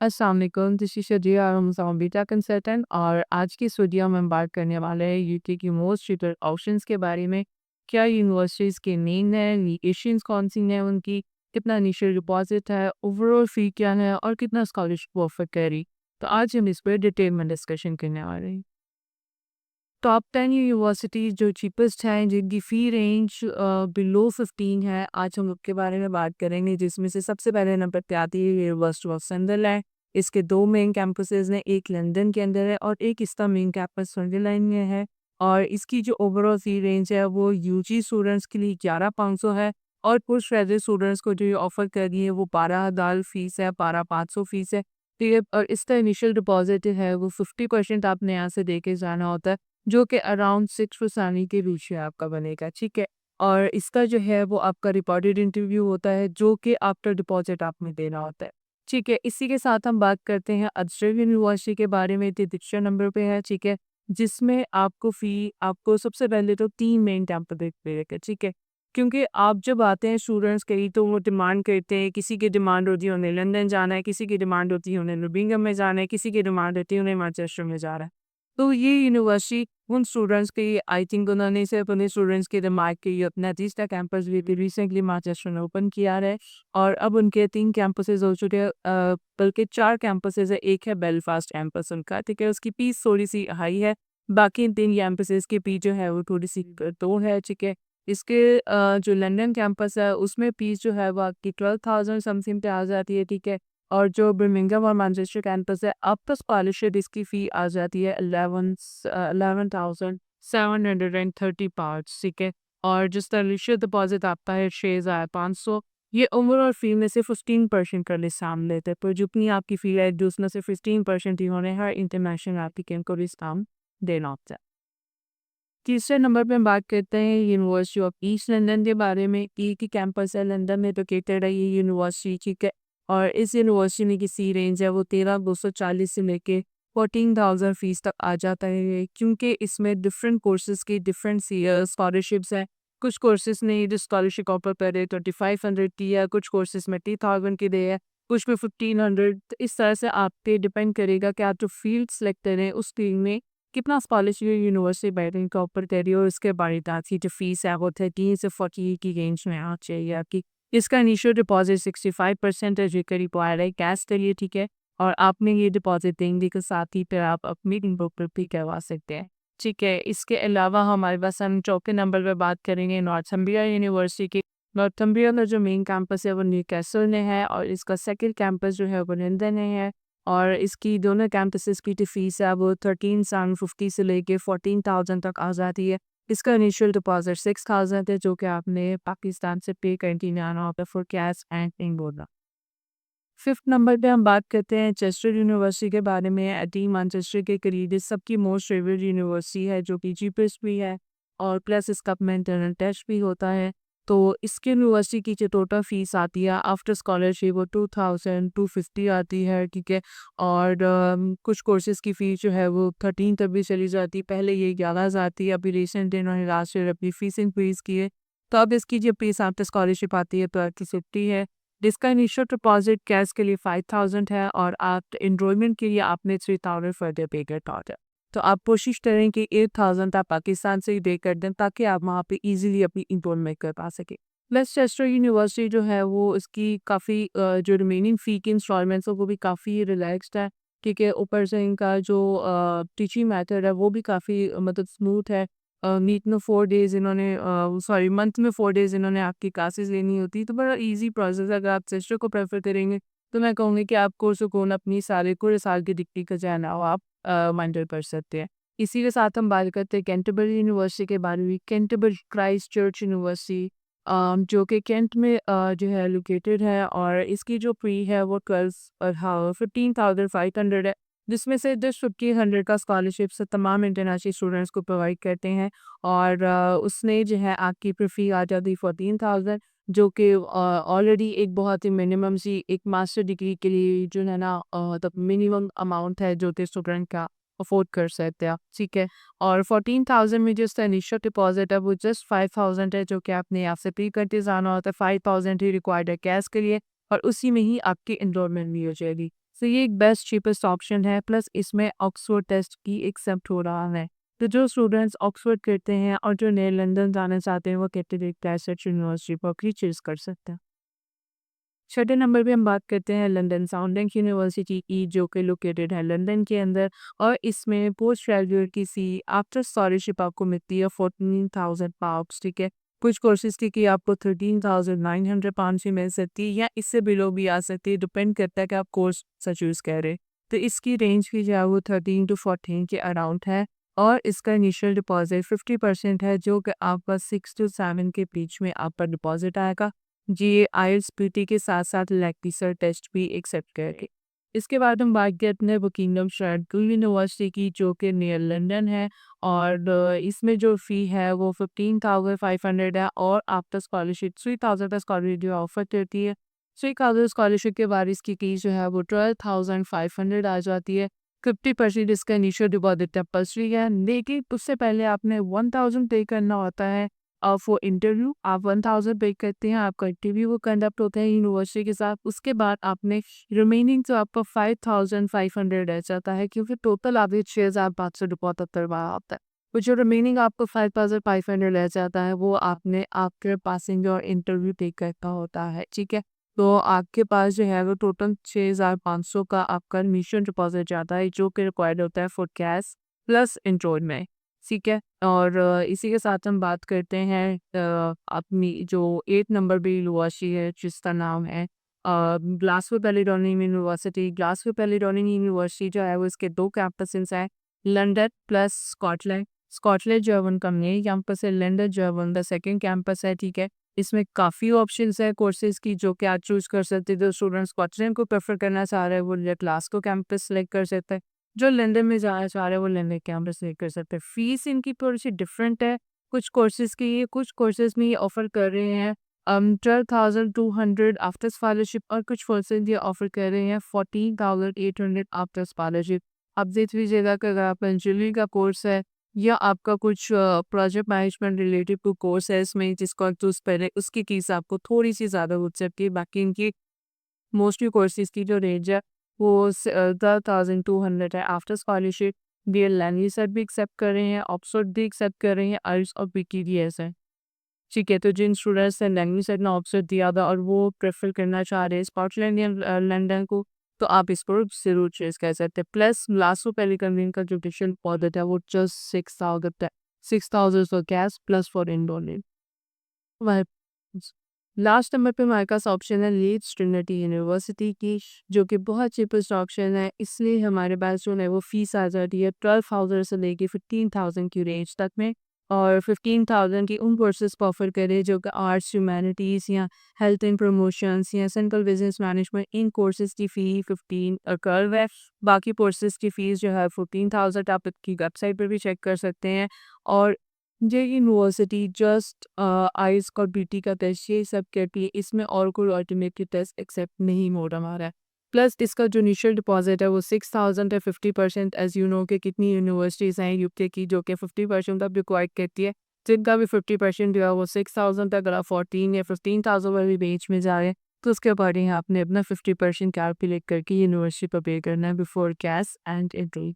अस्सलाम वालेकुम, this is शदिया हम बीटा कंसल्टेंट और आज की इस वीडियो में हम बात करने वाले हैं यूके की मोस्ट रेटेड ऑप्शंस के बारे में। क्या यूनिवर्सिटीज़ के नेम है, लोकेशंस कौन सी हैं उनकी, कितना इनिशियल डिपॉजिट है, ओवरऑल फ़ी क्या है और कितना स्कॉलरशिप ऑफर करी। तो आज हम इस पर डिटेल में डिस्कशन करने वाले हैं। टॉप 10 यूनिवर्सिटीज़ जो चीपेस्ट हैं, जिनकी फ़ी रेंज बिलो 15 है, आज हम उसके बारे में बात करेंगे, जिसमें से सबसे पहले नंबर पे आती है यूनिवर्सिटी ऑफ संडरलैंड। इसके 2 मेन कैंपसेज़ हैं, एक लंदन के अंदर है और एक इसका मेन कैंपस संडरलैंड में है। और इसकी जो ओवरऑल फ़ी रेंज है, वो यूजी स्टूडेंट्स के लिए 11,500 है और पोस्ट ग्रेजुएट स्टूडेंट्स को जो ये ऑफ़र कर रही है, वो 12,000 फ़ीस है, 12,500 फ़ीस है। ठीक है, और इसका इनिशियल डिपॉज़िट है, वो 50% आपने यहाँ से दे के जाना होता है। जो कि अराउंड 6% के बीच में आपका बनेगा, ठीक है? और इसका जो है वो आपका रिकॉर्डेड इंटरव्यू होता है, जो कि आफ्टर डिपॉज़िट आपने देना होता है, ठीक है? इसी के साथ हम बात करते हैं अदर यूनिवर्सिटी के बारे में, जो दूसरे नंबर पे है, ठीक है? जिसमें आपको सबसे पहले तो 3 मेन कैंपस मिलेगा, ठीक है? क्योंकि आप जब आते हैं स्टूडेंट्स कई तो वो डिमांड करते हैं, किसी की डिमांड होती है उन्हें लंदन जाना है, किसी की डिमांड होती है उन्हें बर्मिंघम में जाना है, किसी की डिमांड होती है उन्हें मैनचेस्टर में जाना है। तो ये यूनिवर्सिटी उन स्टूडेंट्स के आई थिंक उन्होंने सिर्फ अपने स्टूडेंट्स के दिमाग के ये अपना तीसरा कैंपस भी रिसेंटली मैनचेस्टर में ओपन किया है और अब उनके 3 कैंपसेस हो चुके हैं, बल्कि 4 कैंपसेस है, एक है बेलफास्ट कैंपस उनका, ठीक है? उसकी फीस थोड़ी-सी हाई है, बाकी 3 कैंपसेस की फीस जो है वो थोड़ी-सी लो है, ठीक है? इसके जो लंदन कैंपस है उसमें फीस जो है वो आपकी 12,000 समथिंग पे आ जाती है, ठीक है? और जो बर्मिंघम और मैनचेस्टर कैंपस है, आफ्टर स्कॉलरशिप इसकी फ़ी आ जाती है 11,730 पाउंड्स, ठीक है? और जो स्कॉलरशिप डिपॉज़िट आपका है 6,500, ये ओवरऑल फ़ी में से 15% का निशान लेते हैं, पर जितनी आपकी फ़ी है जो उसमें से 15% इन्होंने हर इंटरनेशनल एप्लीकेंट को डिस्काउंट देना होता है। तीसरे नंबर पे हम बात करते हैं यूनिवर्सिटी ऑफ ईस्ट लंदन के बारे में। एक ही कैंपस है लंदन में लोकेटेड है ये यूनिवर्सिटी, ठीक है? और इस यूनिवर्सिटी में की सी रेंज है वो 13,240 से लेके 14,000 फीस तक आ जाता है, क्योंकि इसमें डिफरेंट कोर्सेज की डिफरेंट स्कॉलरशिप्स हैं। कुछ कोर्सेज ने ये जो स्कॉलरशिप ऑफर करे 2500 की है, कुछ कोर्सेज में 30,000 की दे है, कुछ में 1500। तो इस तरह से आप पे डिपेंड करेगा कि आप जो फील्ड सेलेक्ट करें उस फील्ड में कितना स्कॉलरशिप यूनिवर्सिटी बैठने का ऑफर कर रही है और उसके बाद आपकी जो फीस है वो 13 से 40 की रेंज में आना चाहिए आपकी। इसका इनिशियल डिपॉजिट 65% है, जो कि रिक्वायर्ड है कैश के लिए, ठीक है? और आपने ये डिपॉजिट देंगे के साथ ही फिर आप अपनी बुक भी करवा सकते हैं, ठीक है? इसके अलावा हमारे पास हम चौथे नंबर पर बात करेंगे नॉर्थम्बिया यूनिवर्सिटी की। नॉर्थम्बिया का जो मेन कैंपस है वो न्यूकैसल में है और इसका सेकंड कैंपस जो है वो लंदन में है। और इसकी दोनों कैंपसेस की जो फीस है वो 13,750 से लेके 14,000 तक आ जाती है। इसका इनिशियल डिपॉजिट 6,000 है, जो कि आपने पाकिस्तान से पे करके आना होता है फॉर कैश एंड इन बोला। फिफ्थ नंबर पे हम बात करते हैं चेस्टर यूनिवर्सिटी के बारे में। एटी मैनचेस्टर के करीब इस सबकी मोस्ट फेवरेट यूनिवर्सिटी है, जो कि चीपेस्ट भी है और प्लस इसका इंटरनल टेस्ट भी होता है। तो इसकी यूनिवर्सिटी की जो टोटल फीस आती है आफ्टर स्कॉलरशिप वो 2,250 आती है, ठीक है? और कुछ कोर्सेज की फ़ीस जो है वो 13 तक भी चली जाती है, पहले ये 11,000 थी, अभी रिसेंट इन्होंने लास्ट ईयर अपनी फ़ीस इंक्रीज़ की है। तो अब इसकी जो फीस आफ्टर स्कॉलरशिप आती है तो आपकी 50 है, जिसका इनिशियल डिपॉजिट कैश के लिए 5,000 है और आप एनरोलमेंट के लिए आपने 3,000 फर्दर पे करना होता है। तो आप कोशिश करें कि 8,000 आप पाकिस्तान से ही पे कर दें, ताकि आप वहाँ पे इजीली अपनी एनरोलमेंट कर पा सकें। वेस्टचेस्टर यूनिवर्सिटी जो है वो इसकी काफ़ी जो रिमेनिंग फ़ी की इंस्टॉलमेंट्स है वो भी काफ़ी रिलैक्स्ड है, ठीक है? ऊपर से इनका जो टीचिंग मेथड है वो भी काफ़ी मतलब स्मूथ है। वीक में 4 डेज़ इन्होंने सॉरी मंथ में 4 डेज़ इन्होंने आपकी क्लासेस लेनी होती है, तो बड़ा ईज़ी प्रोसेस है। अगर आप सिस्टर को प्रेफ़र करेंगे, तो मैं कहूँगी कि आप पुरसुकून अपनी सारे पूरे साल की डिग्री का जो है ना वो आप मेंटर कर सकते हैं। इसी के साथ हम बात करते हैं कैंटरबरी यूनिवर्सिटी के बारे में। कैंटरबरी क्राइस्ट चर्च यूनिवर्सिटी जो कि कैंट में जो है लोकेटेड है और इसकी जो फ़ी है वो 15,500 है। जिसमें से जस्ट 1,500 का स्कॉलरशिप से तमाम इंटरनेशनल स्टूडेंट्स को प्रोवाइड करते हैं और उसने जो है आपकी फ़ी आ जाती है 14,000, जो कि ऑलरेडी एक बहुत ही मिनिमम सी एक मास्टर डिग्री के लिए जो है ना मतलब मिनिमम अमाउंट है जो कि स्टूडेंट का अफोर्ड कर सकते हैं आप, ठीक है? और 14,000 में जो इसका इनिशियल डिपॉजिट है वो जस्ट 5,000 है, जो कि आपने यहाँ से पे करते जाना होता है। 5,000 ही रिक्वायर्ड है कैश के लिए और उसी में ही आपकी एनरोलमेंट भी हो जाएगी। तो ये एक बेस्ट चीपेस्ट ऑप्शन है, प्लस इसमें ऑक्सफोर्ड टेस्ट की एक्सेप्ट हो रहा है। तो जो स्टूडेंट्स ऑक्सफोर्ड करते हैं और जो नए लंदन जाना चाहते हैं वो कैथोलिक क्राइस्ट यूनिवर्सिटी पर चूज कर सकते हैं। छठे नंबर पे हम बात करते हैं लंदन साउंडिंग यूनिवर्सिटी की, जो कि लोकेटेड है लंदन के अंदर, और इसमें पोस्ट ग्रेजुएट की सी आफ्टर स्कॉलरशिप आपको मिलती है 14,000 पाउंड। ठीक है, कुछ कोर्सेज की आपको 13,900 पाउंड भी मिल सकती है या इससे बिलो भी आ सकती है, डिपेंड करता है कि आप कोर्स सा चूज़ करें। तो इसकी रेंज भी जो है वो 13 to 14 के अराउंड है, और इसका इनिशियल डिपॉजिट 50% है, जो कि आपका 6 to 7 के बीच में आपका डिपॉजिट आएगा। जी, आईएलटीएस पीटी के साथ-साथ लैक्टिसर टेस्ट भी एक्सेप्ट करेंगे। इसके बाद हम बात करते हैं बकिंगम शायरक्लिफ यूनिवर्सिटी की, जो कि नियर लंदन है, और इसमें जो फ़ी है वो 15,500 है, और आफ्टर स्कॉलरशिप 3,000 का स्कॉलरशिप जो ऑफर करती है। 3,000 स्कॉलरशिप के बाद इसकी फ़ीस जो है वो 12,500 आ जाती है। 50% इसका इनिशियल डिपॉजिट कंपल्सरी है, लेकिन उससे पहले आपने 1,000 पे करना होता है फॉर इंटरव्यू। आप 1000 पे करते हैं, आपका इंटरव्यू वो कंडक्ट होता है यूनिवर्सिटी के साथ। उसके बाद आपने रिमेनिंग जो आपका 5500 रह जाता है, क्योंकि टोटल आपने 6500 डिपॉजिट करवाया होता है। तो जो रिमेनिंग आपको 5500 रह जाता है वो आपने आपके पासिंग और इंटरव्यू पे करना होता है। ठीक है, तो आपके पास जो है वो टोटल 6500 का आपका मिशन डिपॉजिट जाता है, जो कि रिक्वायर्ड होता है फॉर कैश प्लस एनरोलमेंट। ठीक है, और इसी के साथ हम बात करते हैं अपनी जो 8 नंबर पे यूनिवर्सिटी है, जिसका नाम है Glasgow Caledonian university. Glasgow Caledonian university जो है वो इसके 2 कैंपसेस हैं, लंदन प्लस स्कॉटलैंड। स्कॉटलैंड जो है वो उनका मेन कैंपस है, लंदन जो है वो उनका सेकंड कैंपस है। ठीक है, इसमें काफ़ी ऑप्शंस है कोर्सेज़ की, जो कि आप चूज़ कर सकते हैं। जो स्टूडेंट स्कॉटलैंड को प्रेफ़र करना चाह रहे हैं वो ग्लासगो कैंपस सेलेक्ट कर सकते हैं। जो लंदन में जाना चाह रहे हैं वो लंदन कैंपस सेलेक्ट कर सकते हैं। फ़ीस इनकी थोड़ी-सी डिफरेंट है कुछ कोर्सेज़ की। ये कुछ कोर्सेज़ में ये ऑफ़र कर रहे हैं 12,200 आफ्टर स्कॉलरशिप, और कुछ कोर्सेज़ ये ऑफ़र कर रहे हैं 14,800 आफ्टर स्कॉलरशिप। आप देख लीजिएगा कि अगर आपका इंजीनियरिंग का कोर्स है या आपका कुछ प्रोजेक्ट मैनेजमेंट रिलेटेड कोई कोर्स है इसमें जिसको आप चूज़ करें, उसकी फ़ीस आपको थोड़ी-सी ज़्यादा हो सकती है। बाकी इनकी मोस्टली कोर्सेज़ की जो रेंज है वो 12,200 है आफ्टर स्कॉलरशिप। डीएलएनई सेट भी एक्सेप्ट कर रहे हैं, ऑक्सफोर्ड भी एक्सेप्ट कर रहे हैं, आइल्स और पीटीडीएस है। ठीक है, तो जिन स्टूडेंट्स ने लैंग्वेज सेट ने ऑक्सफोर्ड दिया था और वो प्रेफ़र करना चाह रहे हैं स्कॉटलैंड या लंदन को, तो आप इसको ज़रूर चॉइस कर सकते हैं। प्लस लास्ट पहले कन्वीन का जो ट्यूशन पॉज़िट है वो जस्ट 6,000 है। 6,000 for cash plus for enrolment. हमारे लास्ट नंबर पे हमारे पास ऑप्शन है लीड्स ट्रिनिटी यूनिवर्सिटी की, जो कि बहुत चीपेस्ट ऑप्शन है। इसलिए हमारे पास जो है वो फीस आ जाती है 12,000 से लेके 15,000 की रेंज तक में, और 15,000 की उन कोर्सेज को ऑफर करें जो कि आर्ट्स, ह्यूमैनिटीज़ या हेल्थ एंड प्रमोशंस या सेंट्रल बिजनेस मैनेजमेंट, इन कोर्सेज की फ़ी 15 और 12 है। बाकी कोर्सेज की फ़ीस जो है 14,000 आप इसकी वेबसाइट पर भी चेक कर सकते हैं। और ये यूनिवर्सिटी जस्ट आइज़ और ब्यूटी का टेस्ट ये सब कहती है, इसमें और कोई अल्टरनेटिव टेस्ट एक्सेप्ट नहीं हो रहा है। प्लस इसका जो इनिशियल डिपॉजिट है वो 6,000 है। 50% एज़ यू नो कि कितनी यूनिवर्सिटीज़ हैं यूके की जो कि 50% तक रिक्वायर्ड करती है, जिनका भी 50% जो है वो 6,000 तक। अगर आप 14 या 15,000 वाली रेंज में जा रहे हैं तो उसके अकॉर्डिंग आपने अपना 50% कैलकुलेट करके यूनिवर्सिटी पर पे करना है बिफोर कैश एंड एंट्री।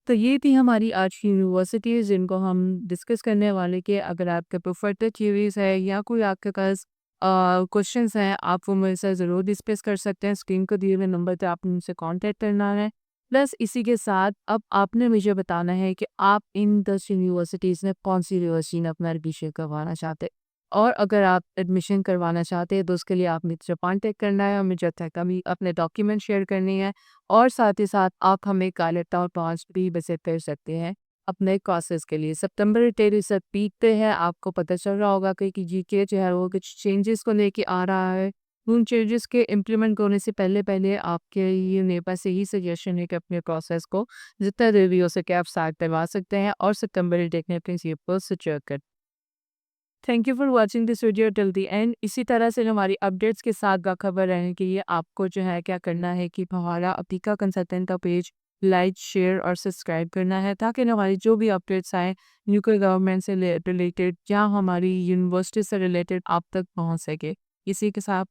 तो ये थी हमारी आज की यूनिवर्सिटीज़ जिनको हम डिस्कस करने वाले कि अगर आपके प्रोफर्टर थ्योरीज है या कोई आपके पास क्वेश्चंस हैं, आप वो मेरे साथ ज़रूर डिस्कस कर सकते हैं। स्क्रीन को दिए हुए नंबर पे आपने मुझसे कांटेक्ट करना है। प्लस इसी के साथ अब आपने मुझे बताना है कि आप इन 10 यूनिवर्सिटीज़ में कौन सी यूनिवर्सिटी में अपना एडमिशन करवाना चाहते हैं, और अगर आप एडमिशन करवाना चाहते हैं तो उसके लिए आप मुझसे कांटेक्ट करना है और मुझे तक अभी अपने डॉक्यूमेंट शेयर करने हैं, और साथ ही साथ आप हमें कालेटा और पाँच भी विजिट कर सकते हैं अपने कोर्सेज के लिए। सितंबर तेरी सब बीतते हैं, आपको पता चल रहा होगा कि जीके जो है वो कुछ चेंजेस को लेके आ रहा है। उन चेंजेस के इम्प्लीमेंट होने से पहले पहले आपके ये मेरे पास यही सजेशन है कि अपने प्रोसेस को जितना जल्दी हो सके आप स्टार्ट करवा सकते हैं, और सितंबर देखने अपने ये पर सिक्योर कर। Thank you for watching this video till the end. इसी तरह से हमारी अपडेट्स के साथ बाखबर रहने के लिए आपको जो है क्या करना है कि हमारा अतिका कंसल्टेंट का पेज लाइक, शेयर और सब्सक्राइब करना है, ताकि हमारी जो भी अपडेट्स आए न्यूक्लियर गवर्नमेंट से रिलेटेड या हमारी यूनिवर्सिटी से रिलेटेड आप तक पहुंच सके। इसी के साथ